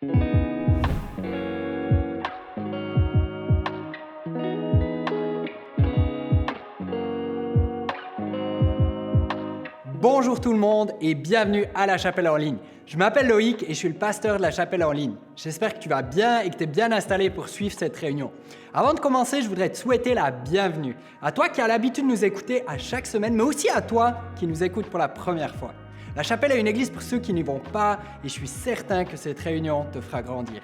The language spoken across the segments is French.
Bonjour tout le monde et bienvenue à la Chapelle en ligne. Je m'appelle Loïc et je suis le pasteur de la Chapelle en ligne. J'espère que tu vas bien et que tu es bien installé pour suivre cette réunion. Avant de commencer, je voudrais te souhaiter la bienvenue. À toi qui as l'habitude de nous écouter à chaque semaine, mais aussi à toi qui nous écoute pour la première fois. La Chapelle est une église pour ceux qui n'y vont pas et je suis certain que cette réunion te fera grandir.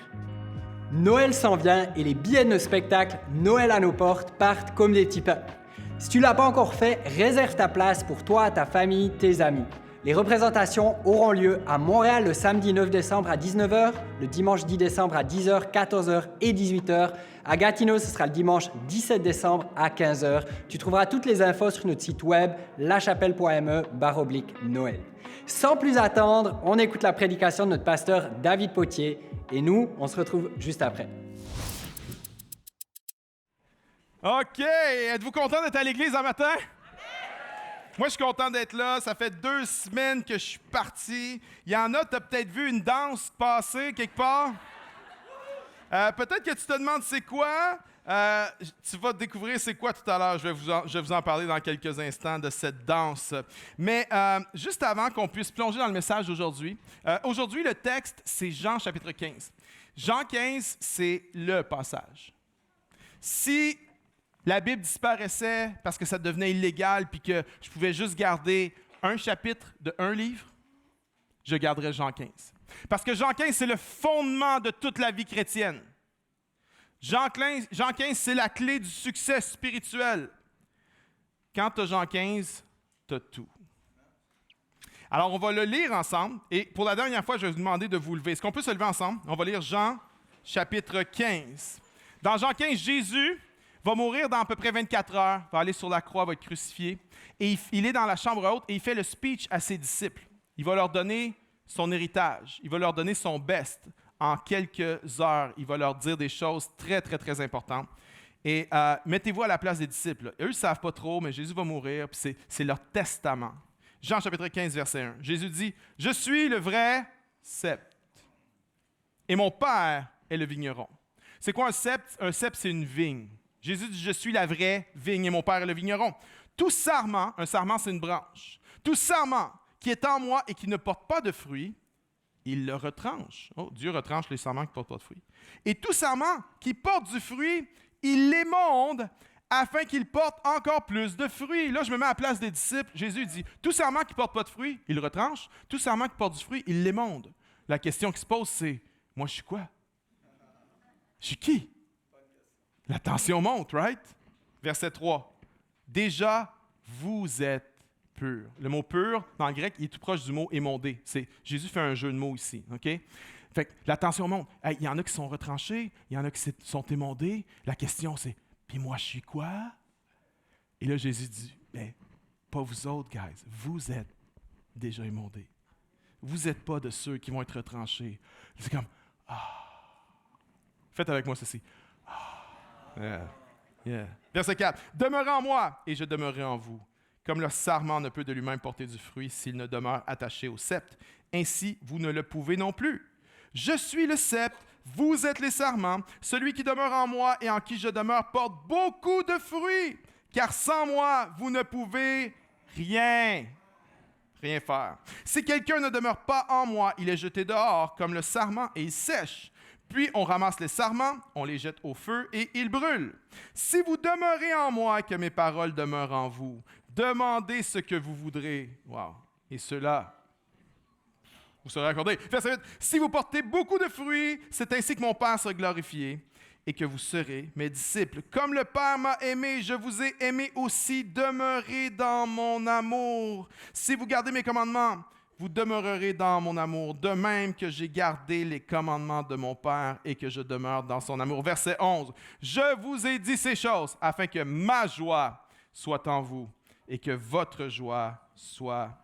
Noël s'en vient et les billets de nos spectacles Noël à nos portes partent comme des petits pains. Si tu ne l'as pas encore fait, réserve ta place pour toi, ta famille, tes amis. Les représentations auront lieu à Montréal le samedi 9 décembre à 19h, le dimanche 10 décembre à 10h, 14h et 18h. À Gatineau, ce sera le dimanche 17 décembre à 15h. Tu trouveras toutes les infos sur notre site web lachapelle.me/Noël. Sans plus attendre, on écoute la prédication de notre pasteur David Potier et nous, on se retrouve juste après. OK! Êtes-vous content d'être à l'église un matin? Moi, je suis content d'être là. Ça fait 2 semaines que je suis parti. Il y en a, tu as peut-être vu une danse passer quelque part. Peut-être que tu te demandes c'est quoi. Tu vas découvrir c'est quoi tout à l'heure. Je vais vous en parler dans quelques instants de cette danse. Mais juste avant qu'on puisse plonger dans le message d'aujourd'hui, aujourd'hui, le texte, c'est Jean chapitre 15. Jean 15, c'est le passage. Si la Bible disparaissait parce que ça devenait illégal puis que je pouvais juste garder un chapitre de un livre, je garderais Jean 15. Parce que Jean 15, c'est le fondement de toute la vie chrétienne. Jean 15, c'est la clé du succès spirituel. Quand tu as Jean 15, tu as tout. Alors, on va le lire ensemble. Et pour la dernière fois, je vais vous demander de vous lever. Est-ce qu'on peut se lever ensemble? On va lire Jean chapitre 15. Dans Jean 15, Jésus va mourir dans à peu près 24 heures, va aller sur la croix, va être crucifié. Et il est dans la chambre haute et il fait le speech à ses disciples. Il va leur donner son héritage. Il va leur donner son best. En quelques heures, il va leur dire des choses très, très, très importantes. Et mettez-vous à la place des disciples. Eux, ils ne savent pas trop, mais Jésus va mourir, puis c'est leur testament. Jean chapitre 15, verset 1. Jésus dit, « Je suis le vrai sceptre, et mon Père est le vigneron. » C'est quoi un sceptre? Un sceptre, c'est une vigne. Jésus dit, « Je suis la vraie vigne et mon Père est le vigneron. » Tout sarment, un sarment c'est une branche, tout sarment qui est en moi et qui ne porte pas de fruits, il le retranche. Oh, Dieu retranche les sarments qui ne portent pas de fruits. Et tout sarment qui porte du fruit, il l'émonde afin qu'il porte encore plus de fruits. Là, je me mets à la place des disciples. Jésus dit, tout sarment qui ne porte pas de fruits, il le retranche. Tout sarment qui porte du fruit, il l'émonde. La question qui se pose, c'est, moi, je suis quoi? Je suis qui? La tension monte, right? Verset 3. Déjà, vous êtes purs. Le mot pur, dans le grec, il est tout proche du mot émondé. Jésus fait un jeu de mots ici, OK? Fait que la tension monte. Hey, il y en a qui sont retranchés, il y en a qui sont émondés. La question, c'est, puis moi, je suis quoi? Et là, Jésus dit, ben, pas vous autres, guys. Vous êtes déjà émondés. Vous n'êtes pas de ceux qui vont être retranchés. C'est comme, Faites avec moi ceci. Yeah. Verset 4. « Demeurez en moi, et je demeurerai en vous. Comme le sarment ne peut de lui-même porter du fruit s'il ne demeure attaché au sceptre, ainsi vous ne le pouvez non plus. Je suis le sceptre, vous êtes les sarments. Celui qui demeure en moi et en qui je demeure porte beaucoup de fruits, car sans moi, vous ne pouvez rien faire. Si quelqu'un ne demeure pas en moi, il est jeté dehors comme le sarment et il sèche. Puis on ramasse les sarments, on les jette au feu et ils brûlent. Si vous demeurez en moi et que mes paroles demeurent en vous, demandez ce que vous voudrez. Wow. Et cela vous serez accordé. Verset 8. Si vous portez beaucoup de fruits, c'est ainsi que mon Père sera glorifié et que vous serez mes disciples. Comme le Père m'a aimé, je vous ai aimé aussi. Demeurez dans mon amour. Si vous gardez mes commandements, vous demeurerez dans mon amour, de même que j'ai gardé les commandements de mon Père et que je demeure dans son amour. Verset 11. Je vous ai dit ces choses afin que ma joie soit en vous et que votre joie soit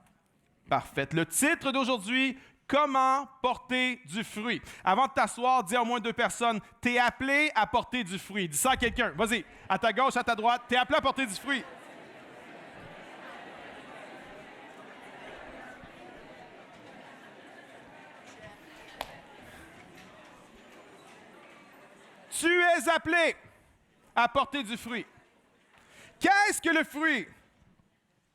parfaite. Le titre d'aujourd'hui, comment porter du fruit. Avant de t'asseoir, dis à au moins 2 personnes, t'es appelé à porter du fruit. Dis ça à quelqu'un. Vas-y, à ta gauche, à ta droite, t'es appelé à porter du fruit. très appelés à porter du fruit. Qu'est-ce que le fruit?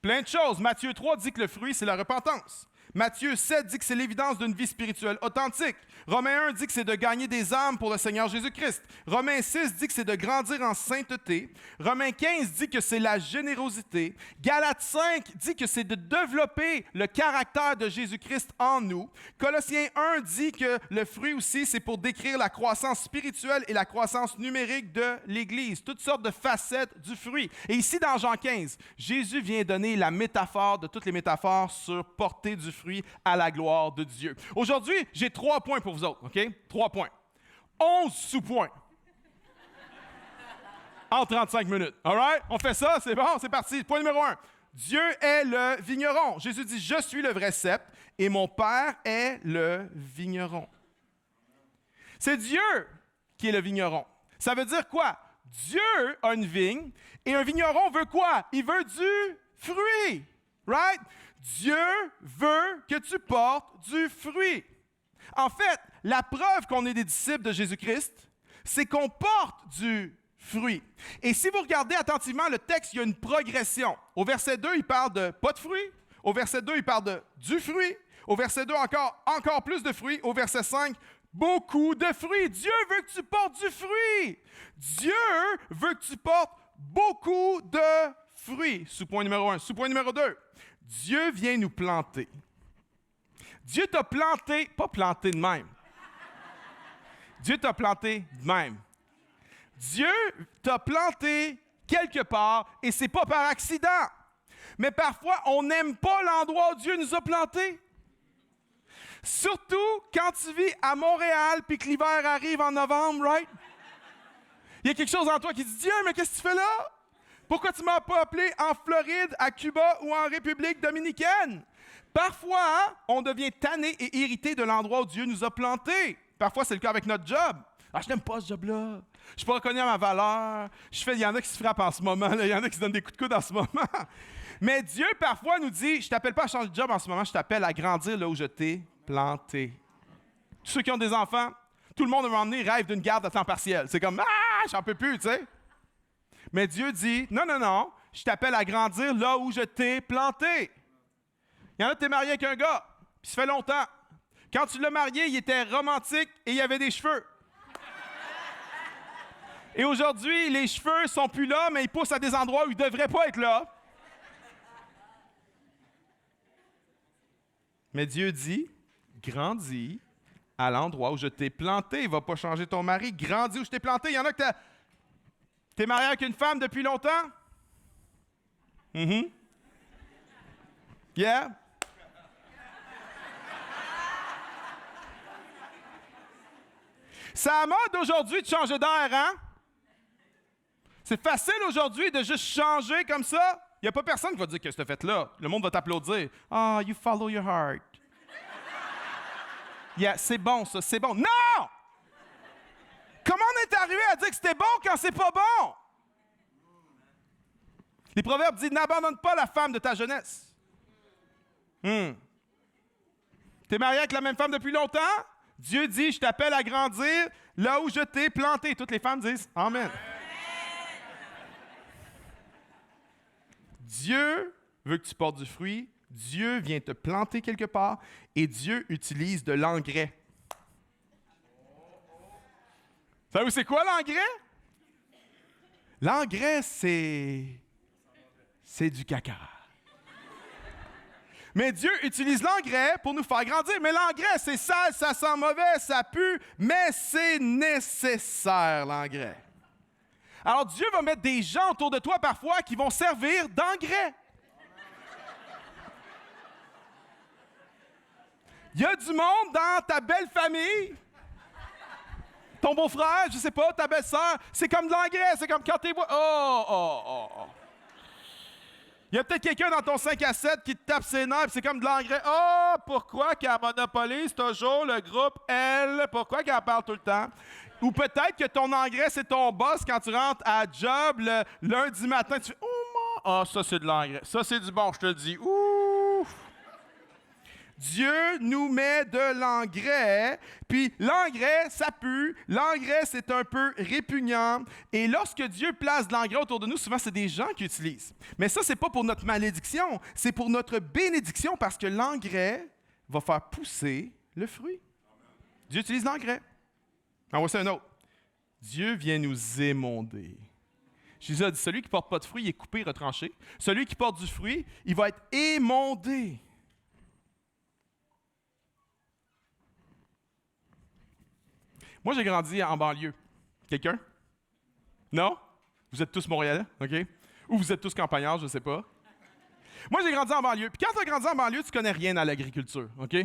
Plein de choses. Matthieu 3 dit que le fruit, c'est la repentance. Matthieu 7 dit que c'est l'évidence d'une vie spirituelle authentique. Romains 1 dit que c'est de gagner des âmes pour le Seigneur Jésus-Christ. Romains 6 dit que c'est de grandir en sainteté. Romains 15 dit que c'est la générosité. Galates 5 dit que c'est de développer le caractère de Jésus-Christ en nous. Colossiens 1 dit que le fruit aussi, c'est pour décrire la croissance spirituelle et la croissance numérique de l'Église. Toutes sortes de facettes du fruit. Et ici, dans Jean 15, Jésus vient donner la métaphore de toutes les métaphores sur porter du fruit à la gloire de Dieu. Aujourd'hui, j'ai 3 points pour vous autres, OK? 3 points. 11 sous-points. En 35 minutes. All right? On fait ça? C'est bon? C'est parti. Point numéro 1. Dieu est le vigneron. Jésus dit, je suis le vrai cep et mon Père est le vigneron. C'est Dieu qui est le vigneron. Ça veut dire quoi? Dieu a une vigne et un vigneron veut quoi? Il veut du fruit. Right? Dieu veut que tu portes du fruit. En fait, la preuve qu'on est des disciples de Jésus-Christ, c'est qu'on porte du fruit. Et si vous regardez attentivement le texte, il y a une progression. Au verset 2, il parle de pas de fruit. Au verset 2, il parle de du fruit. Au verset 2, encore plus de fruits. Au verset 5, beaucoup de fruits. Dieu veut que tu portes du fruit. Dieu veut que tu portes beaucoup de fruits. Sous-point numéro 1. Sous-point numéro 2. Dieu vient nous planter. Dieu t'a planté, pas planté de même. Dieu t'a planté de même. Dieu t'a planté quelque part et c'est pas par accident. Mais parfois, on n'aime pas l'endroit où Dieu nous a plantés. Surtout quand tu vis à Montréal puis que l'hiver arrive en novembre, right? Il y a quelque chose en toi qui dit « Dieu, mais qu'est-ce que tu fais là? Pourquoi tu ne m'as pas appelé en Floride, à Cuba ou en République dominicaine? » Parfois, on devient tanné et irrité de l'endroit où Dieu nous a plantés. Parfois, c'est le cas avec notre job. « Ah, je n'aime pas ce job-là. Je ne suis pas reconnu à ma valeur. Il y en a qui se frappent en ce moment. Il y en a qui se donnent des coups de coude en ce moment. » Mais Dieu, parfois, nous dit « Je ne t'appelle pas à changer de job en ce moment. Je t'appelle à grandir là où je t'ai planté. » Tous ceux qui ont des enfants, tout le monde, à un moment donné, rêve d'une garde à temps partiel. C'est comme « Ah, j'en peux plus, tu sais. » Mais Dieu dit, non, non, non, je t'appelle à grandir là où je t'ai planté. Il y en a qui t'es marié avec un gars, puis ça fait longtemps. Quand tu l'as marié, il était romantique et il avait des cheveux. Et aujourd'hui, les cheveux sont plus là, mais ils poussent à des endroits où ils ne devraient pas être là. Mais Dieu dit, grandis à l'endroit où je t'ai planté. Il ne va pas changer ton mari. Grandis où je t'ai planté. Il y en a que t'es marié avec une femme depuis longtemps? Yeah? C'est à la mode aujourd'hui de changer d'air, hein? C'est facile aujourd'hui de juste changer comme ça. Il n'y a pas personne qui va dire que ce fait là. Le monde va t'applaudir. Ah, you follow your heart. Yeah, c'est bon ça, c'est bon. Non! Comment on est arrivé à dire que c'était bon quand c'est pas bon? Les Proverbes disent, n'abandonne pas la femme de ta jeunesse. T'es marié avec la même femme depuis longtemps? Dieu dit, je t'appelle à grandir là où je t'ai planté. Toutes les femmes disent, Amen. Dieu veut que tu portes du fruit. Dieu vient te planter quelque part et Dieu utilise de l'engrais. Savez-vous c'est quoi l'engrais? L'engrais, c'est du caca. Mais Dieu utilise l'engrais pour nous faire grandir. Mais l'engrais, c'est sale, ça sent mauvais, ça pue, mais c'est nécessaire, l'engrais. Alors Dieu va mettre des gens autour de toi parfois qui vont servir d'engrais. Il y a du monde dans ta belle famille, ton beau-frère, je sais pas, ta belle-sœur, c'est comme de l'engrais, c'est comme quand t'es... Oh. Il y a peut-être quelqu'un dans ton 5 à 7 qui te tape ses nerfs, c'est comme de l'engrais. Oh, pourquoi qu'elle monopolise toujours le groupe L? Pourquoi qu'elle parle tout le temps? Ou peut-être que ton engrais, c'est ton boss quand tu rentres à job le lundi matin, tu fais « Oh, ça c'est de l'engrais. Ça c'est du bon, je te le dis. Ouf! » Dieu nous met de l'engrais, puis l'engrais, ça pue, l'engrais, c'est un peu répugnant, et lorsque Dieu place de l'engrais autour de nous, souvent, c'est des gens qui utilisent. Mais ça, c'est pas pour notre malédiction, c'est pour notre bénédiction, parce que l'engrais va faire pousser le fruit. Dieu utilise l'engrais. En voici un autre. Dieu vient nous émonder. Jésus a dit, celui qui ne porte pas de fruit, il est coupé, retranché. Celui qui porte du fruit, il va être émondé. Moi, j'ai grandi en banlieue. Quelqu'un? Non? Vous êtes tous Montréalais, OK? Ou vous êtes tous campagnards, je ne sais pas. Moi, j'ai grandi en banlieue. Puis quand tu as grandi en banlieue, tu ne connais rien à l'agriculture, OK?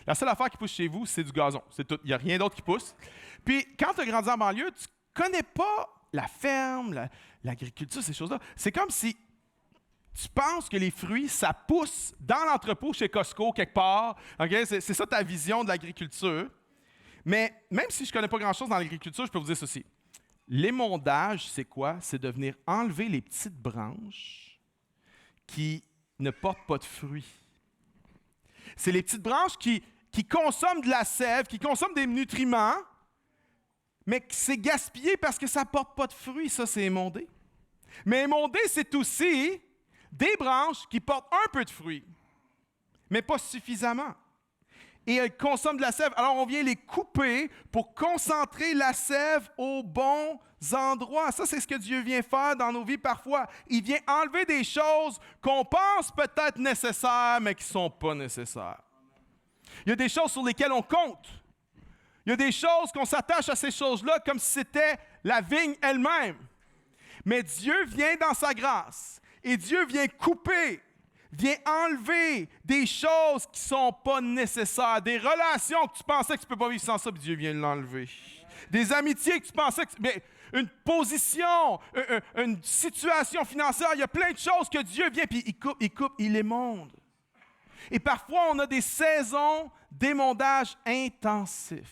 La seule affaire qui pousse chez vous, c'est du gazon. C'est tout. Il n'y a rien d'autre qui pousse. Puis quand tu as grandi en banlieue, tu ne connais pas la ferme, l'agriculture, ces choses-là. C'est comme si tu penses que les fruits, ça pousse dans l'entrepôt chez Costco, quelque part. Okay? C'est ça ta vision de l'agriculture. Mais même si je ne connais pas grand-chose dans l'agriculture, je peux vous dire ceci. L'émondage, c'est quoi? C'est de venir enlever les petites branches qui ne portent pas de fruits. C'est les petites branches qui consomment de la sève, qui consomment des nutriments, mais que c'est gaspillé parce que ça ne porte pas de fruits. Ça, c'est émondé. Mais émondé, c'est aussi des branches qui portent un peu de fruits, mais pas suffisamment. Et elles consomment de la sève. Alors, on vient les couper pour concentrer la sève aux bons endroits. Ça, c'est ce que Dieu vient faire dans nos vies parfois. Il vient enlever des choses qu'on pense peut-être nécessaires, mais qui ne sont pas nécessaires. Il y a des choses sur lesquelles on compte. Il y a des choses qu'on s'attache à ces choses-là comme si c'était la vigne elle-même. Mais Dieu vient dans sa grâce et Dieu vient couper, vient enlever des choses qui ne sont pas nécessaires, des relations que tu pensais que tu ne peux pas vivre sans ça, puis Dieu vient l'enlever. Des amitiés que tu pensais que... Mais une position, une situation financière, il y a plein de choses que Dieu vient, puis il coupe, il émonde. Et parfois, on a des saisons d'émondage intensif.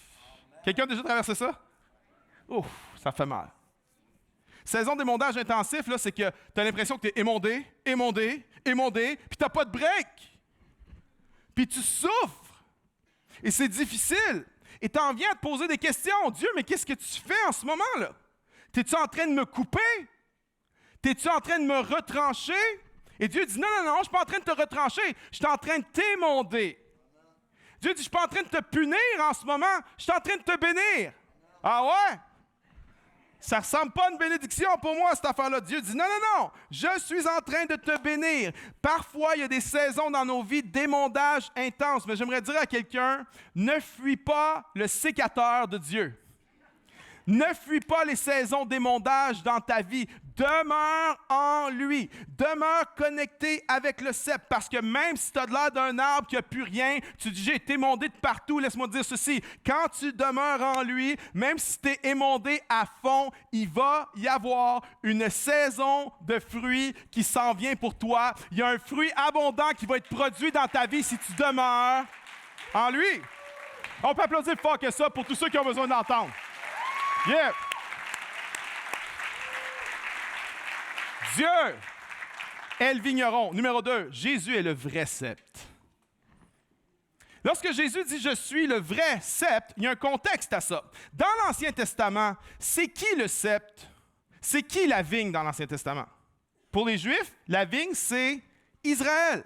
Quelqu'un a déjà traversé ça? Ouf, ça fait mal. Saison d'émondage intensif, là, c'est que tu as l'impression que tu es émondé, puis tu n'as pas de break. Puis tu souffres. Et c'est difficile. Et tu en viens à te poser des questions. Dieu, mais qu'est-ce que tu fais en ce moment-là? T'es-tu en train de me couper? T'es-tu en train de me retrancher? Et Dieu dit, non, je ne suis pas en train de te retrancher. Je suis en train de t'émonder. Dieu dit, je ne suis pas en train de te punir en ce moment. Je suis en train de te bénir. Ah ouais? Ça ne ressemble pas à une bénédiction pour moi, cette affaire-là. Dieu dit, non, je suis en train de te bénir. Parfois, il y a des saisons dans nos vies d'émondage intense. Mais j'aimerais dire à quelqu'un, ne fuis pas le sécateur de Dieu. Ne fuis pas les saisons d'émondage dans ta vie. Demeure en lui. Demeure connecté avec le cep. Parce que même si tu as l'air d'un arbre qui n'a plus rien, tu dis, j'ai été émondé de partout, laisse-moi te dire ceci. Quand tu demeures en lui, même si tu es émondé à fond, il va y avoir une saison de fruits qui s'en vient pour toi. Il y a un fruit abondant qui va être produit dans ta vie si tu demeures en lui. On peut applaudir plus fort que ça pour tous ceux qui ont besoin d'entendre. Yeah. Dieu est le vigneron. Numéro 2, Jésus est le vrai sceptre. Lorsque Jésus dit « Je suis le vrai sceptre », il y a un contexte à ça. Dans l'Ancien Testament, c'est qui le sceptre? C'est qui la vigne dans l'Ancien Testament? Pour les Juifs, la vigne, c'est Israël.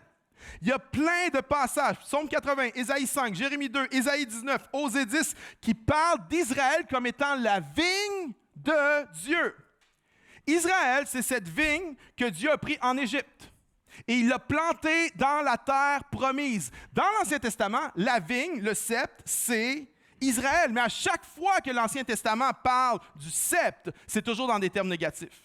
Il y a plein de passages, Psaume 80, Ésaïe 5, Jérémie 2, Ésaïe 19, Osée 10, qui parlent d'Israël comme étant la vigne de Dieu. Israël, c'est cette vigne que Dieu a pris en Égypte et il l'a plantée dans la terre promise. Dans l'Ancien Testament, la vigne, le sceptre, c'est Israël. Mais à chaque fois que l'Ancien Testament parle du sceptre, c'est toujours dans des termes négatifs.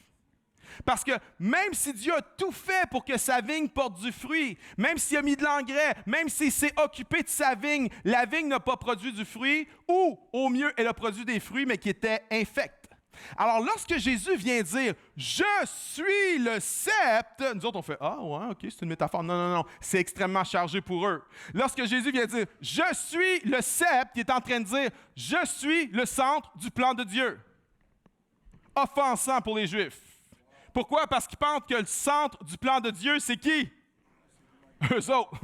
Parce que même si Dieu a tout fait pour que sa vigne porte du fruit, même s'il a mis de l'engrais, même s'il s'est occupé de sa vigne, la vigne n'a pas produit du fruit, ou au mieux, elle a produit des fruits, mais qui étaient infects. Alors, lorsque Jésus vient dire « Je suis le sceptre », nous autres, on fait « Ah, ouais, OK, c'est une métaphore. » Non, c'est extrêmement chargé pour eux. Lorsque Jésus vient dire « Je suis le sceptre », il est en train de dire « Je suis le centre du plan de Dieu ». Offensant pour les Juifs. Pourquoi? Parce qu'ils pensent que le centre du plan de Dieu, c'est qui? Eux autres.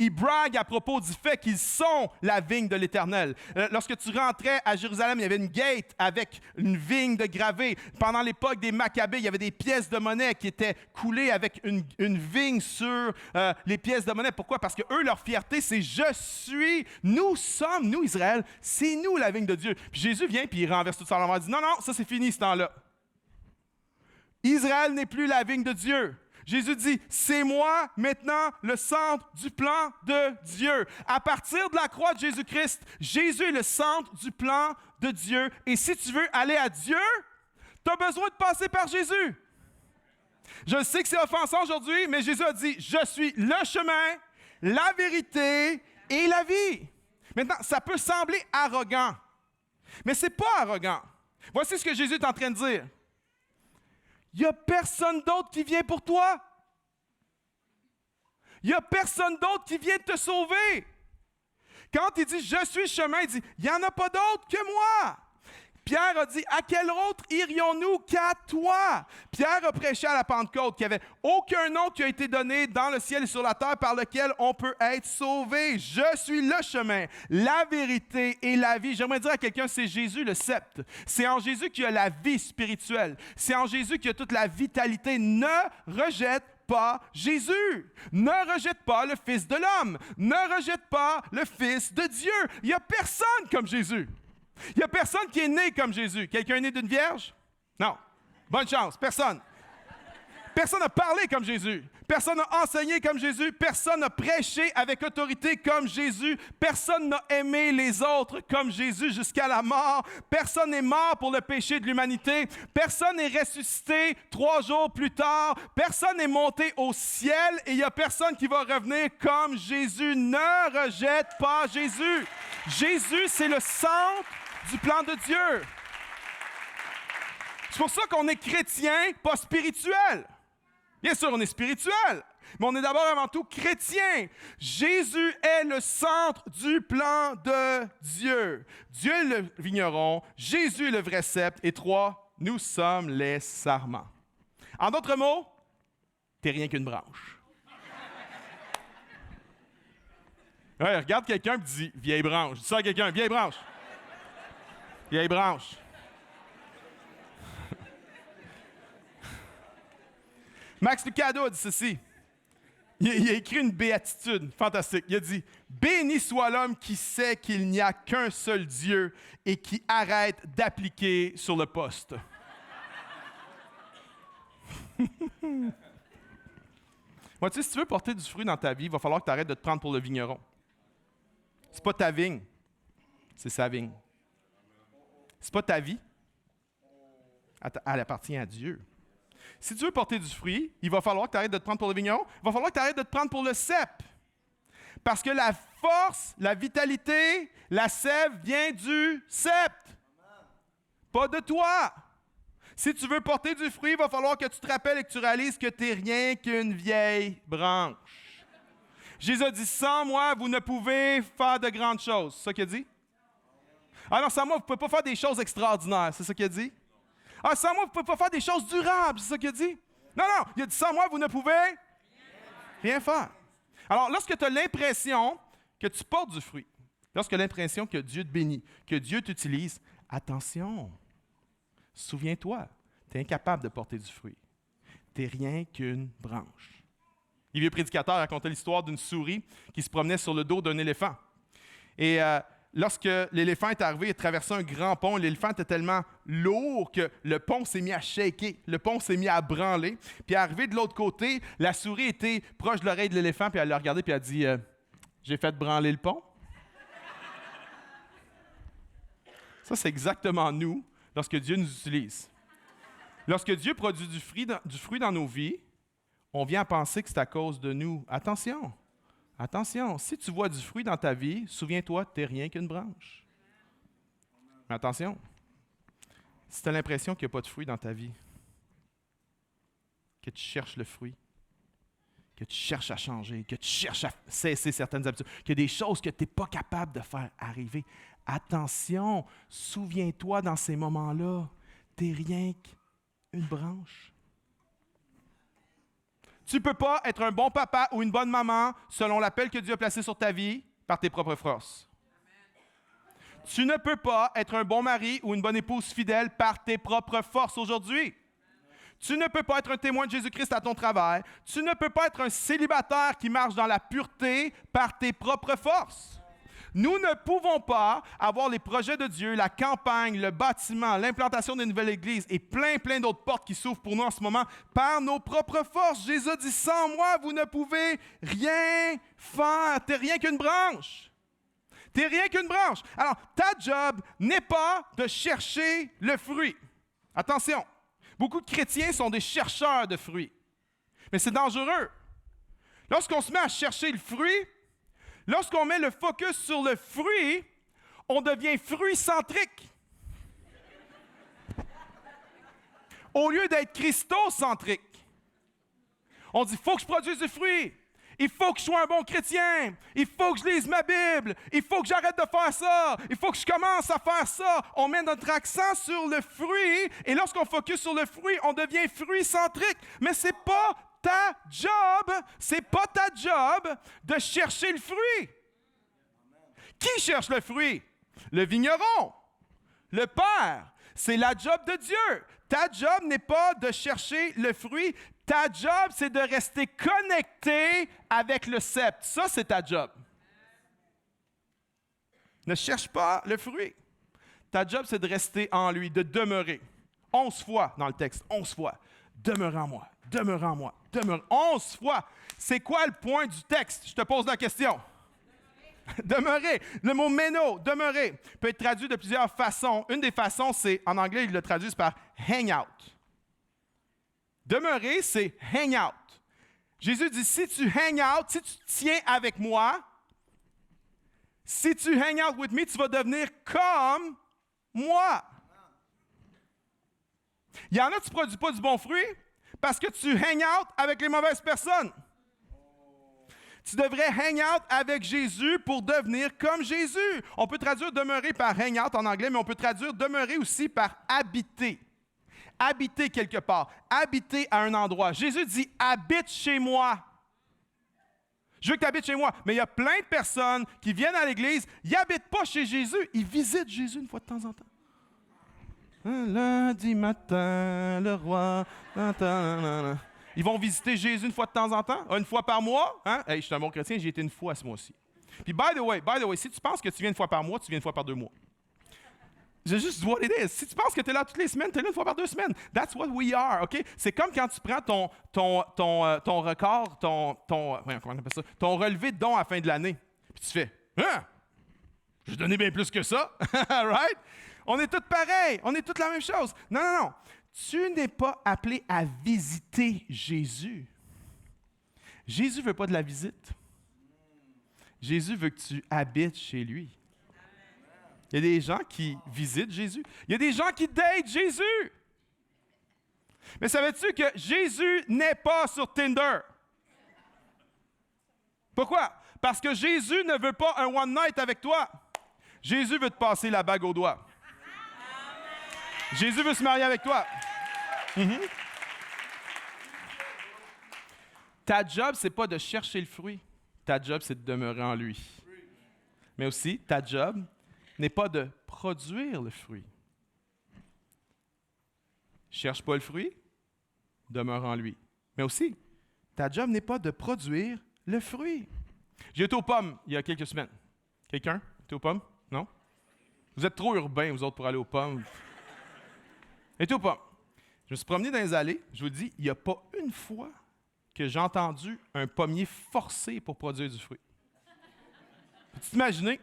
Ils braguent à propos du fait qu'ils sont la vigne de l'Éternel. Lorsque tu rentrais à Jérusalem, il y avait une gate avec une vigne de gravée. Pendant l'époque des Maccabées, il y avait des pièces de monnaie qui étaient coulées avec une vigne sur les pièces de monnaie. Pourquoi? Parce que eux, leur fierté, c'est « je suis ». Nous sommes, nous Israël, c'est nous la vigne de Dieu. Puis Jésus vient puis il renverse tout ça. Il dit « non, non, ça c'est fini ce temps-là. Israël n'est plus la vigne de Dieu. » Jésus dit, c'est moi maintenant le centre du plan de Dieu. À partir de la croix de Jésus-Christ, Jésus est le centre du plan de Dieu. Et si tu veux aller à Dieu, tu as besoin de passer par Jésus. Je sais que c'est offensant aujourd'hui, mais Jésus a dit, je suis le chemin, la vérité et la vie. Maintenant, ça peut sembler arrogant, mais ce n'est pas arrogant. Voici ce que Jésus est en train de dire. Il n'y a personne d'autre qui vient pour toi. Il n'y a personne d'autre qui vient te sauver. Quand il dit « je suis le chemin », il dit « il n'y en a pas d'autre que moi ». Pierre a dit « à quel autre irions-nous qu'à toi ?» Pierre a prêché à la Pentecôte qu'il n'y avait aucun nom qui a été donné dans le ciel et sur la terre par lequel on peut être sauvé. Je suis le chemin, la vérité et la vie. J'aimerais dire à quelqu'un, c'est Jésus le sceptre. C'est en Jésus qu'il y a la vie spirituelle. C'est en Jésus qu'il y a toute la vitalité. Ne rejette pas Jésus. Ne rejette pas le Fils de l'homme. Ne rejette pas le Fils de Dieu. Il n'y a personne comme Jésus. Il n'y a personne qui est né comme Jésus. Quelqu'un est né d'une vierge? Non. Bonne chance. Personne. Personne n'a parlé comme Jésus. Personne n'a enseigné comme Jésus. Personne n'a prêché avec autorité comme Jésus. Personne n'a aimé les autres comme Jésus jusqu'à la mort. Personne n'est mort pour le péché de l'humanité. Personne n'est ressuscité 3 jours plus tard. Personne n'est monté au ciel et il n'y a personne qui va revenir comme Jésus. Ne rejette pas Jésus. Jésus, c'est le centre du plan de Dieu. C'est pour ça qu'on est chrétien, pas spirituel. Bien sûr, on est spirituel, mais on est d'abord avant tout chrétien. Jésus est le centre du plan de Dieu. Dieu est le vigneron, Jésus est le vrai sceptre, et 3, nous sommes les sarments. En d'autres mots, t'es rien qu'une branche. Ouais, regarde quelqu'un et dis « vieille branche ». Dis ça à quelqu'un, « vieille branche ». Vieille branche. Max Lucado a dit ceci. Il a écrit une béatitude fantastique. Il a dit « Béni soit l'homme qui sait qu'il n'y a qu'un seul Dieu et qui arrête d'appliquer sur le poste. » Vois-tu, si tu veux porter du fruit dans ta vie, il va falloir que tu arrêtes de te prendre pour le vigneron. C'est pas ta vigne, c'est sa vigne. C'est pas ta vie, elle appartient à Dieu. Si tu veux porter du fruit, il va falloir que tu arrêtes de te prendre pour le vigneron, il va falloir que tu arrêtes de te prendre pour le cep. Parce que la force, la vitalité, la sève vient du sceptre, pas de toi. Si tu veux porter du fruit, il va falloir que tu te rappelles et que tu réalises que tu n'es rien qu'une vieille branche. Jésus a dit, sans moi, vous ne pouvez faire de grandes choses. C'est ça qu'il a dit? Ah non, sans moi, vous ne pouvez pas faire des choses extraordinaires. C'est ça qu'il a dit? Ah, sans moi, vous ne pouvez pas faire des choses durables. C'est ça qu'il a dit? Non, non, il a dit, sans moi, vous ne pouvez rien faire. Alors, lorsque tu as l'impression que tu portes du fruit, lorsque tu as l'impression que Dieu te bénit, que Dieu t'utilise, attention, souviens-toi, tu es incapable de porter du fruit. Tu n'es rien qu'une branche. Le vieux prédicateur racontait l'histoire d'une souris qui se promenait sur le dos d'un éléphant. Et lorsque l'éléphant est arrivé, il traversait un grand pont. L'éléphant était tellement lourd que le pont s'est mis à shaker. Le pont s'est mis à branler. Puis arrivé de l'autre côté, la souris était proche de l'oreille de l'éléphant, puis elle l'a regardé, puis elle a dit « J'ai fait branler le pont. » Ça, c'est exactement nous lorsque Dieu nous utilise. Lorsque Dieu produit du fruit dans nos vies, on vient à penser que c'est à cause de nous. Attention, attention, si tu vois du fruit dans ta vie, souviens-toi, tu n'es rien qu'une branche. Mais attention, si tu as l'impression qu'il n'y a pas de fruit dans ta vie, que tu cherches le fruit, que tu cherches à changer, que tu cherches à cesser certaines habitudes, qu'il y a des choses que tu n'es pas capable de faire arriver, attention, souviens-toi dans ces moments-là, tu n'es rien qu'une branche. Tu ne peux pas être un bon papa ou une bonne maman selon l'appel que Dieu a placé sur ta vie par tes propres forces. Tu ne peux pas être un bon mari ou une bonne épouse fidèle par tes propres forces aujourd'hui. Tu ne peux pas être un témoin de Jésus-Christ à ton travail. Tu ne peux pas être un célibataire qui marche dans la pureté par tes propres forces. Nous ne pouvons pas avoir les projets de Dieu, la campagne, le bâtiment, l'implantation d'une nouvelle église et plein d'autres portes qui s'ouvrent pour nous en ce moment par nos propres forces. Jésus dit, sans moi, vous ne pouvez rien faire. Tu n'es rien qu'une branche. Tu n'es rien qu'une branche. Alors, ta job n'est pas de chercher le fruit. Attention, beaucoup de chrétiens sont des chercheurs de fruits. Mais c'est dangereux. Lorsqu'on se met à chercher le fruit, lorsqu'on met le focus sur le fruit, on devient fruit-centrique. Au lieu d'être christocentrique. On dit, il faut que je produise du fruit. Il faut que je sois un bon chrétien. Il faut que je lise ma Bible. Il faut que j'arrête de faire ça. Il faut que je commence à faire ça. On met notre accent sur le fruit. Et lorsqu'on focus sur le fruit, on devient fruit-centrique. Mais c'est pas ta job de chercher le fruit. Qui cherche le fruit? Le vigneron, le Père. C'est la job de Dieu. Ta job n'est pas de chercher le fruit. Ta job, c'est de rester connecté avec le sceptre. Ça, c'est ta job. Ne cherche pas le fruit. Ta job, c'est de rester en lui, de demeurer. 11 fois dans le texte, 11 fois. Demeurez en moi, demeurez en moi, demeurez. 11 fois. C'est quoi le point du texte? Je te pose la question. Demeurer. Le mot méno, demeurer, peut être traduit de plusieurs façons. Une des façons, c'est, en anglais, ils le traduisent par hang out. Demeurer, c'est hang out. Jésus dit, si tu hang out, si tu tiens avec moi, si tu hang out with me, tu vas devenir comme moi. Il y en a, tu ne produis pas du bon fruit parce que tu hang out avec les mauvaises personnes. Tu devrais hang out avec Jésus pour devenir comme Jésus. On peut traduire demeurer par hang out en anglais, mais on peut traduire demeurer aussi par habiter. Habiter quelque part, habiter à un endroit. Jésus dit, habite chez moi. Je veux que tu habites chez moi. Mais il y a plein de personnes qui viennent à l'église, ils n'habitent pas chez Jésus, ils visitent Jésus une fois de temps en temps. Un lundi matin, le roi... Ils vont visiter Jésus une fois de temps en temps, une fois par mois. Hein? Hey, je suis un bon chrétien, j'y étais une fois ce mois-ci. Puis, by the way, si tu penses que tu viens une fois par mois, tu viens une fois par 2 mois. J'ai juste what it is. Si tu penses que tu es là toutes les semaines, tu es là une fois par 2 semaines. That's what we are, OK? C'est comme quand tu prends ton record, comment on appelle ça? Ton relevé de dons à la fin de l'année. Puis tu fais, hein? Je donnais bien plus que ça. Right? On est tous pareils. On est tous la même chose. Non. Tu n'es pas appelé à visiter Jésus. Jésus ne veut pas de la visite. Jésus veut que tu habites chez lui. Il y a des gens qui visitent Jésus. Il y a des gens qui datent Jésus. Mais savais-tu que Jésus n'est pas sur Tinder? Pourquoi? Parce que Jésus ne veut pas un one night avec toi. Jésus veut te passer la bague au doigt. Jésus veut se marier avec toi. Mm-hmm. Ta job, c'est pas de chercher le fruit. Ta job, c'est de demeurer en lui. Mais aussi, ta job n'est pas de produire le fruit. Cherche pas le fruit, demeure en lui. Mais aussi, ta job n'est pas de produire le fruit. J'ai été aux pommes il y a quelques semaines. Quelqu'un était aux pommes? Non? Vous êtes trop urbains, vous autres, pour aller aux pommes. J'étais aux pommes. Je me suis promené dans les allées. Je vous dis, il n'y a pas une fois que j'ai entendu un pommier forcé pour produire du fruit. Peux-tu t'imaginer?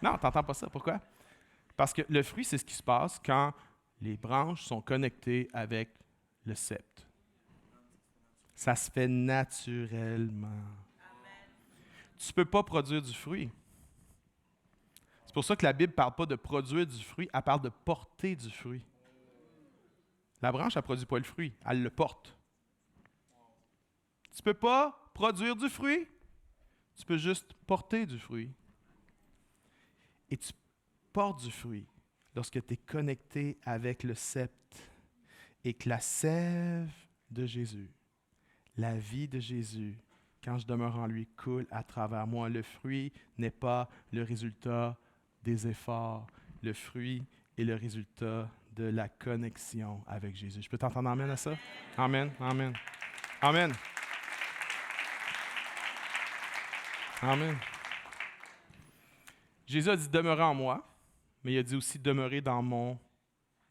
Non, tu n'entends pas ça. Pourquoi? Parce que le fruit, c'est ce qui se passe quand les branches sont connectées avec le sceptre. Ça se fait naturellement. Tu ne peux pas produire du fruit. C'est pour ça que la Bible ne parle pas de produire du fruit, elle parle de porter du fruit. La branche, elle ne produit pas le fruit, elle le porte. Tu ne peux pas produire du fruit, tu peux juste porter du fruit. Et tu portes du fruit lorsque tu es connecté avec le sceptre et que la sève de Jésus. La vie de Jésus, quand je demeure en lui, coule à travers moi. Le fruit n'est pas le résultat des efforts. Le fruit est le résultat de la connexion avec Jésus. Je peux t'entendre amen à ça? Amen, amen, amen. Amen. Jésus a dit demeurer en moi, mais il a dit aussi demeurer dans mon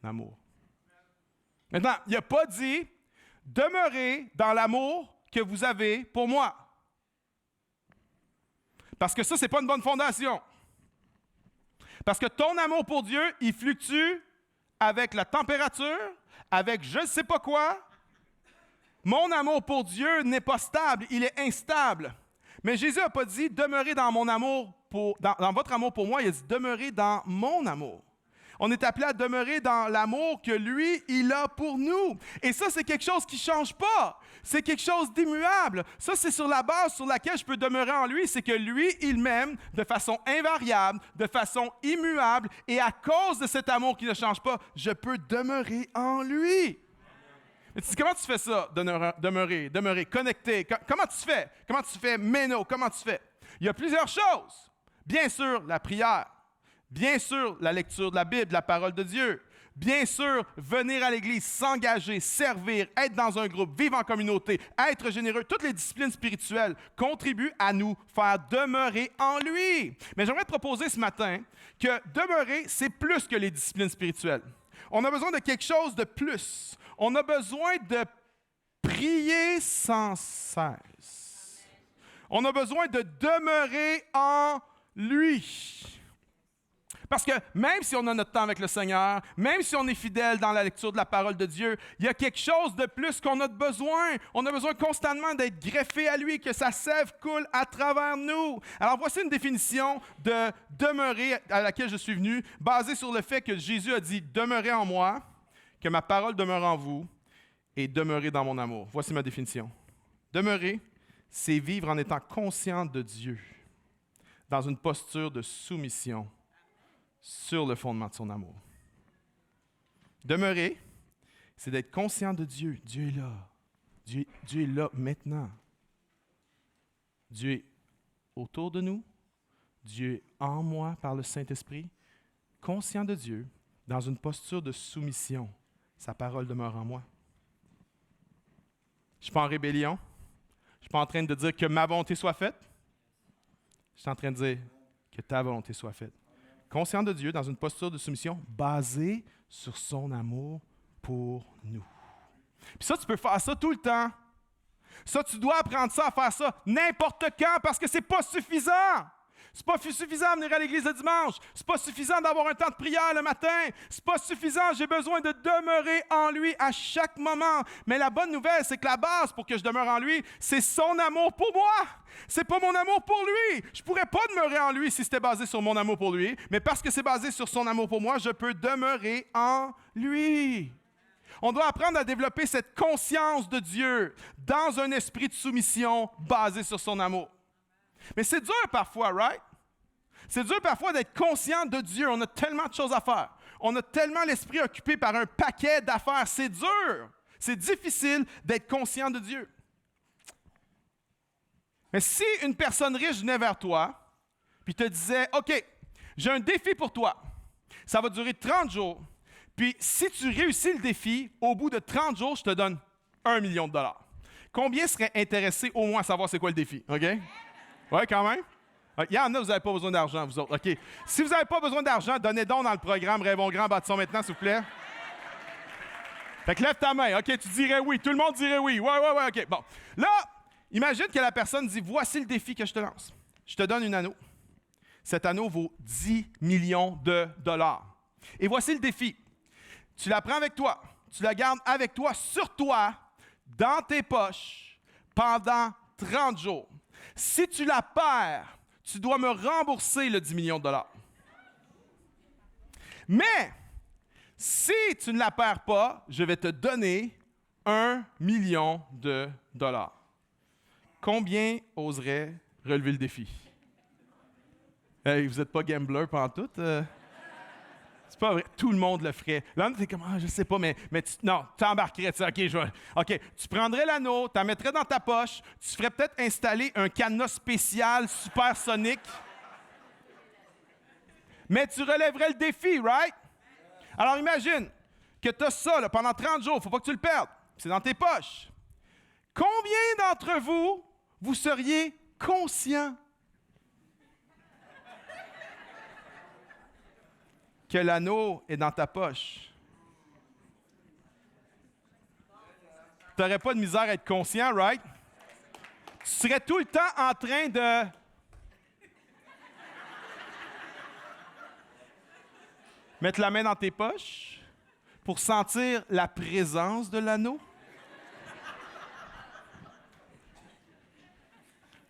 amour. Maintenant, il n'a pas dit demeurez dans l'amour que vous avez pour moi. Parce que ça, ce n'est pas une bonne fondation. Parce que ton amour pour Dieu, il fluctue avec la température, avec je ne sais pas quoi. Mon amour pour Dieu n'est pas stable, il est instable. Mais Jésus n'a pas dit demeurez dans mon amour, dans votre amour pour moi, il a dit demeurez dans mon amour. On est appelé à demeurer dans l'amour que lui, il a pour nous. Et ça, c'est quelque chose qui ne change pas. C'est quelque chose d'immuable. Ça, c'est sur la base sur laquelle je peux demeurer en lui. C'est que lui, il m'aime de façon invariable, de façon immuable. Et à cause de cet amour qui ne change pas, je peux demeurer en lui. Mais tu dis, comment tu fais ça, demeurer, connecter? Comment tu fais? Comment tu fais méno? Comment tu fais? Il y a plusieurs choses. Bien sûr, la prière. Bien sûr, la lecture de la Bible, de la parole de Dieu. Bien sûr, venir à l'Église, s'engager, servir, être dans un groupe, vivre en communauté, être généreux. Toutes les disciplines spirituelles contribuent à nous faire demeurer en lui. Mais j'aimerais te proposer ce matin que demeurer, c'est plus que les disciplines spirituelles. On a besoin de quelque chose de plus. On a besoin de prier sans cesse. On a besoin de demeurer en lui. Parce que même si on a notre temps avec le Seigneur, même si on est fidèle dans la lecture de la parole de Dieu, il y a quelque chose de plus qu'on a besoin. On a besoin constamment d'être greffé à lui, que sa sève coule à travers nous. Alors voici une définition de demeurer à laquelle je suis venu, basée sur le fait que Jésus a dit « Demeurez en moi, que ma parole demeure en vous, et demeurez dans mon amour ». Voici ma définition. Demeurer, c'est vivre en étant conscient de Dieu, dans une posture de soumission, sur le fondement de son amour. Demeurer, c'est d'être conscient de Dieu. Dieu est là. Dieu est là maintenant. Dieu est autour de nous. Dieu est en moi par le Saint-Esprit. Conscient de Dieu, dans une posture de soumission. Sa parole demeure en moi. Je ne suis pas en rébellion. Je ne suis pas en train de dire que ma volonté soit faite. Je suis en train de dire que ta volonté soit faite. Conscient de Dieu dans une posture de soumission basée sur son amour pour nous. Puis ça, tu peux faire ça tout le temps. Ça, tu dois apprendre ça à faire ça n'importe quand parce que c'est pas suffisant. C'est pas suffisant de venir à l'église le dimanche. C'est pas suffisant d'avoir un temps de prière le matin. C'est pas suffisant. J'ai besoin de demeurer en lui à chaque moment. Mais la bonne nouvelle, c'est que la base pour que je demeure en lui, c'est son amour pour moi. C'est pas mon amour pour lui. Je pourrais pas demeurer en lui si c'était basé sur mon amour pour lui. Mais parce que c'est basé sur son amour pour moi, je peux demeurer en lui. On doit apprendre à développer cette conscience de Dieu dans un esprit de soumission basé sur son amour. Mais c'est dur parfois, right? C'est dur parfois d'être conscient de Dieu. On a tellement de choses à faire. On a tellement l'esprit occupé par un paquet d'affaires. C'est dur. C'est difficile d'être conscient de Dieu. Mais si une personne riche venait vers toi puis te disait, OK, j'ai un défi pour toi. Ça va durer 30 jours. Puis si tu réussis le défi, au bout de 30 jours, je te donne $1 million. Combien seraient intéressés au moins à savoir c'est quoi le défi? OK? Oui, quand même. Il y en a, vous n'avez pas besoin d'argent, vous autres. OK. Si vous n'avez pas besoin d'argent, donnez donc dans le programme Rêvons grand, bâtissons maintenant, s'il vous plaît. Fait que lève ta main. OK, tu dirais oui. Tout le monde dirait oui. Ouais, OK. Bon. Là, imagine que la personne dit, voici le défi que je te lance. Je te donne un anneau. Cet anneau vaut 10 millions de dollars. Et voici le défi. Tu la prends avec toi. Tu la gardes avec toi, sur toi, dans tes poches, pendant 30 jours. Si tu la perds, tu dois me rembourser le 10 millions de dollars. Mais, si tu ne la perds pas, je vais te donner $1 million de dollars. Combien oserait relever le défi? Hey, vous n'êtes pas gambler pendant tout? C'est pas vrai. Tout le monde le ferait. Là, tu es comme, je sais pas, mais non, tu embarquerais. OK, tu prendrais l'anneau, tu la mettrais dans ta poche, tu ferais peut-être installer un cadenas spécial supersonique. Mais tu relèverais le défi, right? Alors imagine que tu as ça là, pendant 30 jours, il ne faut pas que tu le perdes. C'est dans tes poches. Combien d'entre vous, vous seriez conscients que l'anneau est dans ta poche? Tu n'aurais pas de misère à être conscient, right? Tu serais tout le temps en train de... mettre la main dans tes poches pour sentir la présence de l'anneau.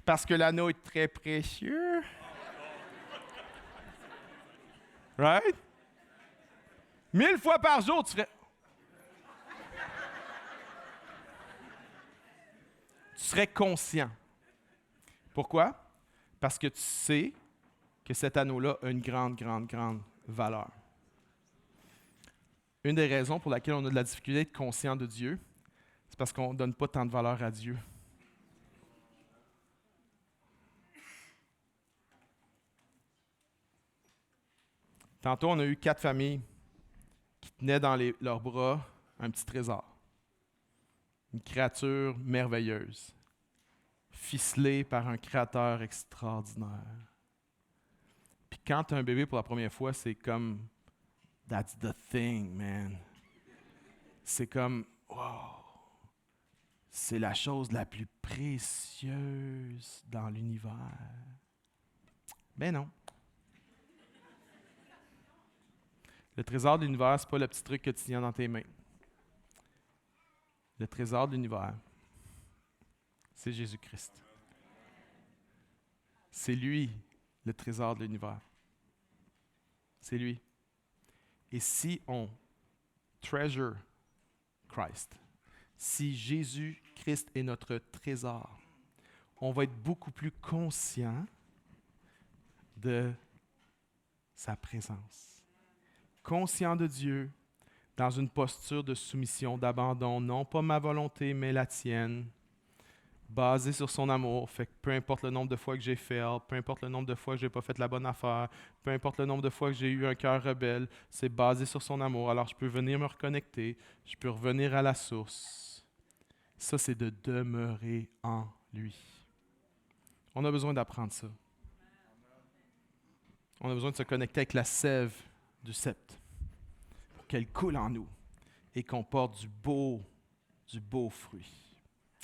Parce que l'anneau est très précieux. Right? 1000 fois par jour, tu ferais... Tu serais conscient. Pourquoi? Parce que tu sais que cet anneau-là a une grande, grande, grande valeur. Une des raisons pour laquelle on a de la difficulté d'être conscient de Dieu, c'est parce qu'on ne donne pas tant de valeur à Dieu. Tantôt, on a eu 4 familles qui tenaient dans leurs bras un petit trésor. Une créature merveilleuse, ficelée par un créateur extraordinaire. Puis quand tu as un bébé pour la première fois, c'est comme « That's the thing, man ». C'est comme « Wow ». C'est la chose la plus précieuse dans l'univers. Ben non. Le trésor de l'univers, ce n'est pas le petit truc que tu tiens dans tes mains. Le trésor de l'univers, c'est Jésus-Christ. C'est lui, le trésor de l'univers. C'est lui. Et si on treasure Christ, si Jésus-Christ est notre trésor, on va être beaucoup plus conscient de sa présence. Conscient de Dieu, dans une posture de soumission, d'abandon, non pas ma volonté, mais la tienne, basé sur son amour, fait que peu importe le nombre de fois que j'ai fail, peu importe le nombre de fois que je n'ai pas fait la bonne affaire, peu importe le nombre de fois que j'ai eu un cœur rebelle, c'est basé sur son amour. Alors je peux venir me reconnecter, je peux revenir à la source. Ça, c'est de demeurer en lui. On a besoin d'apprendre ça. On a besoin de se connecter avec la sève du sceptre pour qu'elle coule en nous et qu'on porte du beau fruit.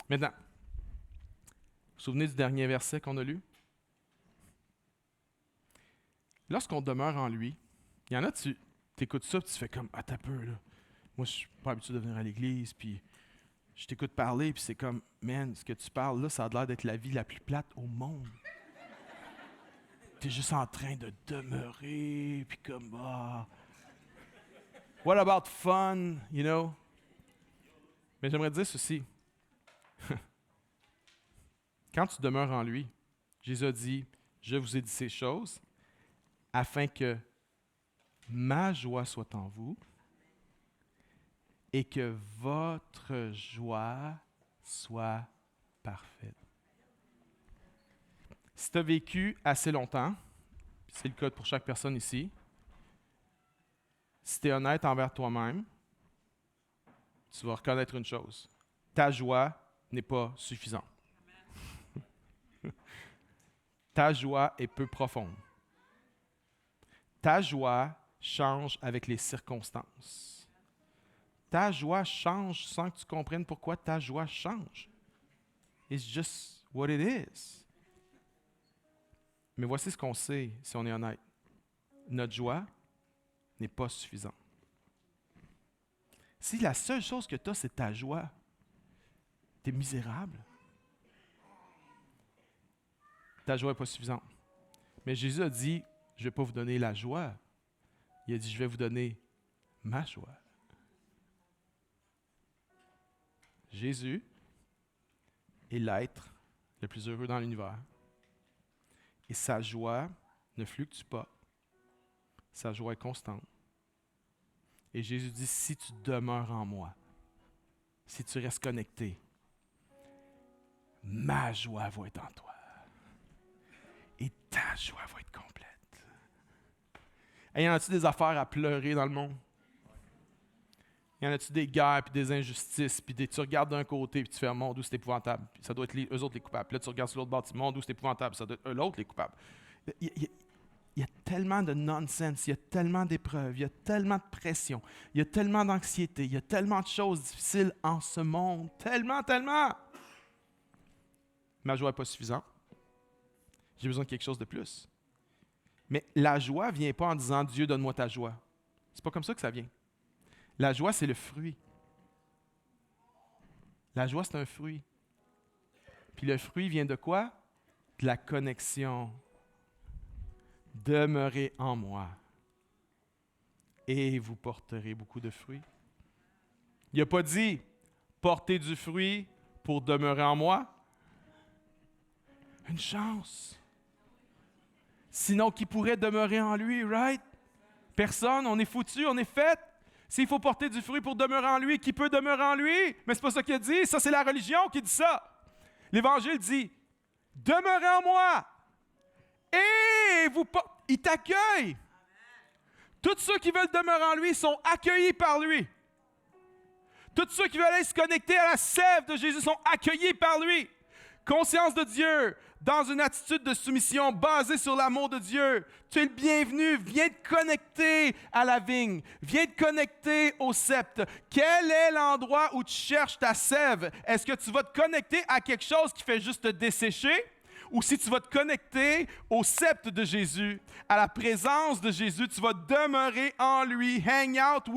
Maintenant, vous vous souvenez du dernier verset qu'on a lu? Lorsqu'on demeure en lui, il y en a, tu écoutes ça et tu fais comme « Ah, t'as peur, là. Moi, je suis pas habitué de venir à l'église, puis je t'écoute parler, puis c'est comme « Man, ce que tu parles là, ça a l'air d'être la vie la plus plate au monde. » T'es juste en train de demeurer, puis comme « Ah, what about fun, you know? » Mais j'aimerais dire ceci. Quand tu demeures en lui, Jésus a dit « Je vous ai dit ces choses afin que ma joie soit en vous et que votre joie soit parfaite. » Si tu as vécu assez longtemps, c'est le cas pour chaque personne ici, si tu es honnête envers toi-même, tu vas reconnaître une chose. Ta joie n'est pas suffisante. Ta joie est peu profonde. Ta joie change avec les circonstances. Ta joie change sans que tu comprennes pourquoi ta joie change. It's just what it is. Mais voici ce qu'on sait, si on est honnête. Notre joie n'est pas suffisante. Si la seule chose que tu as, c'est ta joie, tu es misérable. Ta joie n'est pas suffisante. Mais Jésus a dit, je ne vais pas vous donner la joie. Il a dit, je vais vous donner ma joie. Jésus est l'être le plus heureux dans l'univers. Et sa joie ne fluctue pas. Sa joie est constante. Et Jésus dit, si tu demeures en moi, si tu restes connecté, ma joie va être en toi. Et ta joie va être complète. Et y en a-tu des affaires à pleurer dans le monde? Y en a-tu des guerres, puis des injustices, puis tu regardes d'un côté, puis tu fais un monde où c'est épouvantable, puis ça doit être eux autres les coupables. Puis là, tu regardes sur l'autre bord du monde où c'est épouvantable, ça doit être eux l'autre les coupables. Il y a tellement de nonsense, il y a tellement d'épreuves, il y a tellement de pression, il y a tellement d'anxiété, il y a tellement de choses difficiles en ce monde. Tellement. Ma joie n'est pas suffisante. J'ai besoin de quelque chose de plus. Mais la joie ne vient pas en disant « Dieu, donne-moi ta joie ». C'est pas comme ça que ça vient. La joie, c'est le fruit. La joie, c'est un fruit. Puis le fruit vient de quoi? De la connexion. Demeurez en moi et vous porterez beaucoup de fruits. Il n'a pas dit « Portez du fruit pour demeurer en moi ». Une chance. Sinon, qui pourrait demeurer en lui, right? Personne, on est foutu, on est fait. S'il faut porter du fruit pour demeurer en lui, qui peut demeurer en lui? Mais c'est pas ça qu'il a dit, ça c'est la religion qui dit ça. L'Évangile dit, demeurez en moi et il t'accueille. Tous ceux qui veulent demeurer en lui sont accueillis par lui. Tous ceux qui veulent aller se connecter à la sève de Jésus sont accueillis par lui. Conscience de Dieu, dans une attitude de soumission basée sur l'amour de Dieu. Tu es le bienvenu, viens te connecter à la vigne, viens te connecter au sceptre. Quel est l'endroit où tu cherches ta sève? Est-ce que tu vas te connecter à quelque chose qui fait juste te dessécher? Ou si tu vas te connecter au sceptre de Jésus, à la présence de Jésus, tu vas demeurer en lui, hang out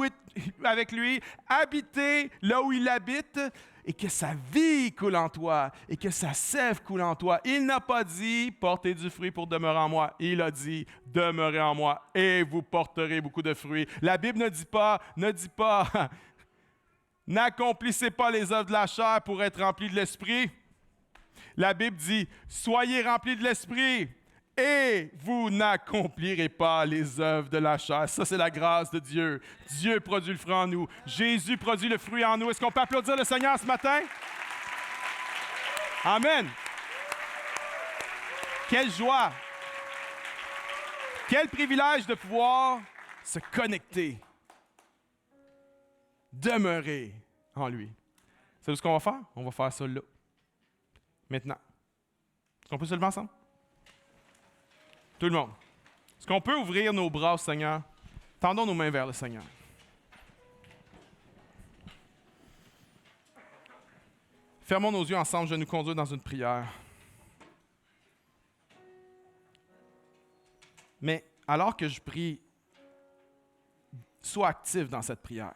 avec lui, habiter là où il habite, et que sa vie coule en toi, et que sa sève coule en toi. Il n'a pas dit « portez du fruit pour demeurer en moi ». Il a dit « demeurez en moi et vous porterez beaucoup de fruits ». La Bible ne dit pas « n'accomplissez pas les œuvres de la chair pour être remplis de l'esprit ». La Bible dit « soyez remplis de l'esprit et vous n'accomplirez pas les œuvres de la chair ». Ça, c'est la grâce de Dieu. Dieu produit le fruit en nous. Jésus produit le fruit en nous. Est-ce qu'on peut applaudir le Seigneur ce matin? Amen. Quelle joie. Quel privilège de pouvoir se connecter. Demeurer en lui. C'est ce qu'on va faire? On va faire ça là. Maintenant. Est-ce qu'on peut se lever ensemble? Tout le monde. Est-ce qu'on peut ouvrir nos bras au Seigneur? Tendons nos mains vers le Seigneur. Fermons nos yeux ensemble, je vais nous conduire dans une prière. Mais alors que je prie, sois actif dans cette prière.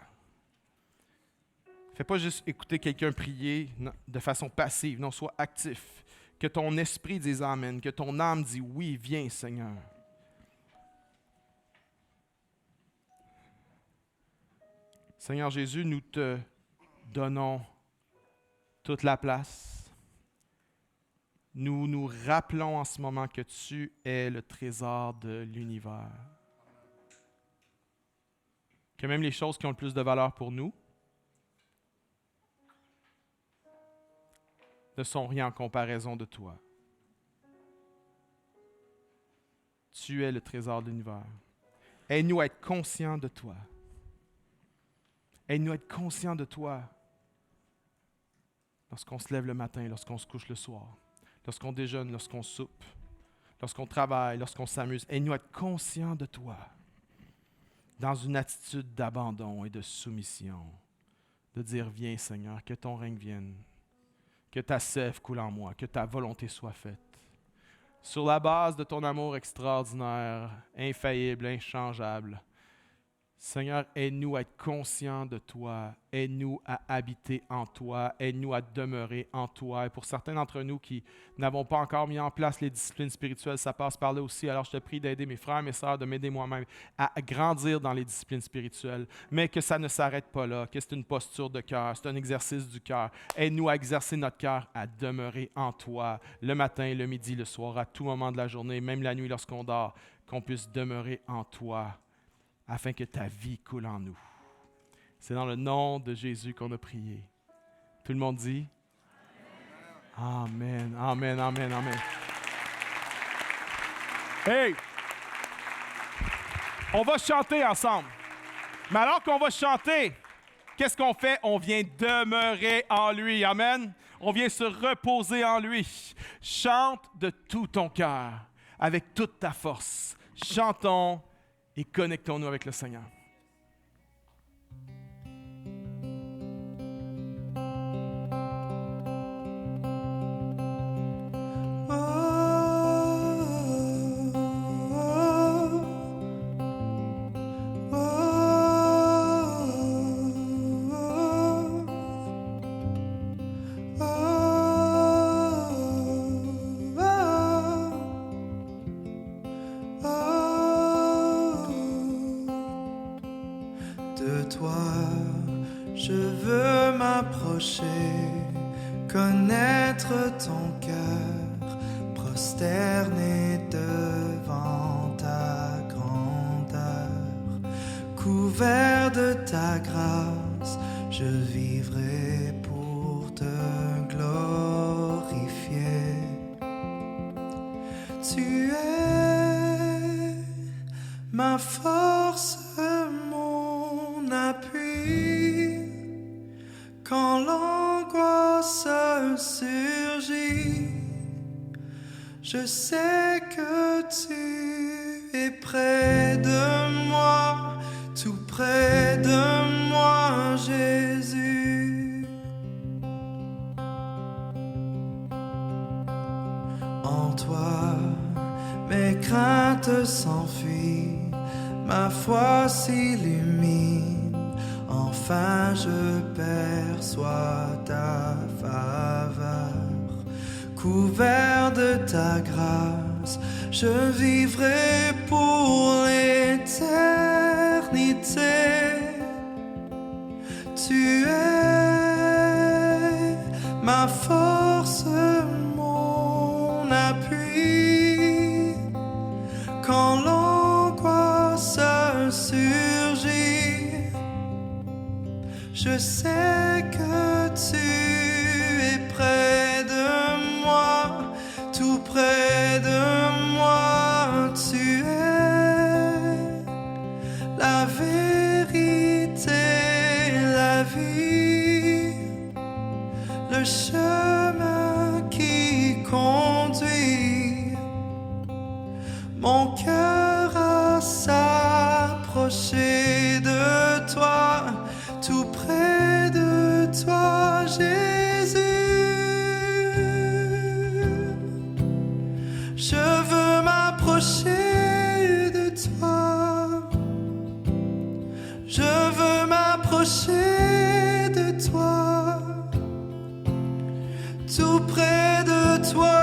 Fais pas juste écouter quelqu'un prier de façon passive, non, sois actif. Que ton esprit dise Amen, que ton âme dise oui, viens Seigneur. Seigneur Jésus, nous te donnons toute la place. Nous nous rappelons en ce moment que tu es le trésor de l'univers. Que même les choses qui ont le plus de valeur pour nous ne sont rien en comparaison de toi. Tu es le trésor de l'univers. Aide-nous à être conscients de toi. Aide-nous à être conscients de toi lorsqu'on se lève le matin, lorsqu'on se couche le soir, lorsqu'on déjeune, lorsqu'on soupe, lorsqu'on travaille, lorsqu'on s'amuse. Aide-nous à être conscients de toi dans une attitude d'abandon et de soumission, de dire « Viens Seigneur, que ton règne vienne. » Que ta sève coule en moi, que ta volonté soit faite. Sur la base de ton amour extraordinaire, infaillible, inchangeable, Seigneur, aide-nous à être conscients de toi. Aide-nous à habiter en toi. Aide-nous à demeurer en toi. Et pour certains d'entre nous qui n'avons pas encore mis en place les disciplines spirituelles, ça passe par là aussi. Alors je te prie d'aider mes frères et mes sœurs, de m'aider moi-même à grandir dans les disciplines spirituelles. Mais que ça ne s'arrête pas là, que c'est une posture de cœur, c'est un exercice du cœur. Aide-nous à exercer notre cœur, à demeurer en toi, le matin, le midi, le soir, à tout moment de la journée, même la nuit lorsqu'on dort, qu'on puisse demeurer en toi, afin que ta vie coule en nous. C'est dans le nom de Jésus qu'on a prié. Tout le monde dit? Amen, amen, amen, amen. Hey! On va chanter ensemble. Mais alors qu'on va chanter, qu'est-ce qu'on fait? On vient demeurer en lui. Amen. On vient se reposer en lui. Chante de tout ton cœur, avec toute ta force. Chantons et connectons-nous avec le Seigneur. De toi, je veux m'approcher, connaître ton cœur, prosterner devant ta grandeur. Couvert de ta grâce, je vivrai pour te glorifier. Tu es ma force, mon appui, quand l'angoisse surgit. Je sais que tu es près de moi, tout près de moi, Jésus. En toi, mes craintes s'enfuient, ma foi s'illumine, enfin je perçois ta faveur. Couvert de ta grâce, je vivrai pour l'éternité. Tu es ma force, mon appui, quand l'angoisse surgit. Je sais que tu es près de moi, tout près de moi. Tu es la vérité, la vie, le chemin qui conduit mon cœur à s'approcher de toi, tout près de toi, Jésus. Je veux m'approcher de toi, je veux m'approcher de toi, tout près de toi.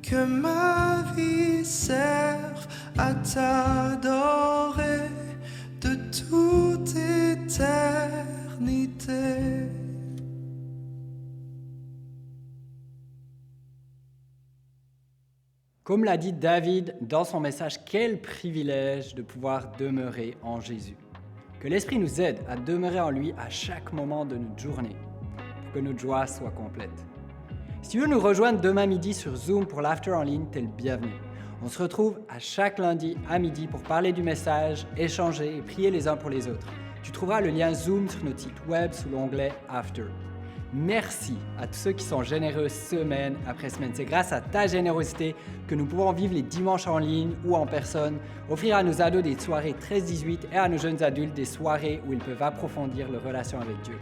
Que ma vie serve à t'adorer de toute éternité. Comme l'a dit David dans son message, quel privilège de pouvoir demeurer en Jésus. Que l'Esprit nous aide à demeurer en lui à chaque moment de notre journée, pour que notre joie soit complète. Si tu veux nous rejoindre demain midi sur Zoom pour l'After en ligne, t'es le bienvenu. On se retrouve à chaque lundi à midi pour parler du message, échanger et prier les uns pour les autres. Tu trouveras le lien Zoom sur notre site web sous l'onglet After. Merci à tous ceux qui sont généreux semaine après semaine. C'est grâce à ta générosité que nous pouvons vivre les dimanches en ligne ou en personne, offrir à nos ados des soirées 13-18 et à nos jeunes adultes des soirées où ils peuvent approfondir leur relation avec Dieu.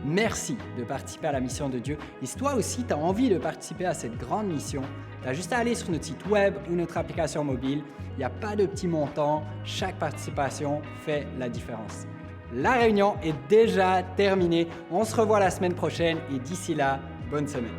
Merci de participer à la mission de Dieu. Et si toi aussi tu as envie de participer à cette grande mission, tu as juste à aller sur notre site web ou notre application mobile. Il n'y a pas de petit montant. Chaque participation fait la différence. La réunion est déjà terminée. On se revoit la semaine prochaine et d'ici là, bonne semaine.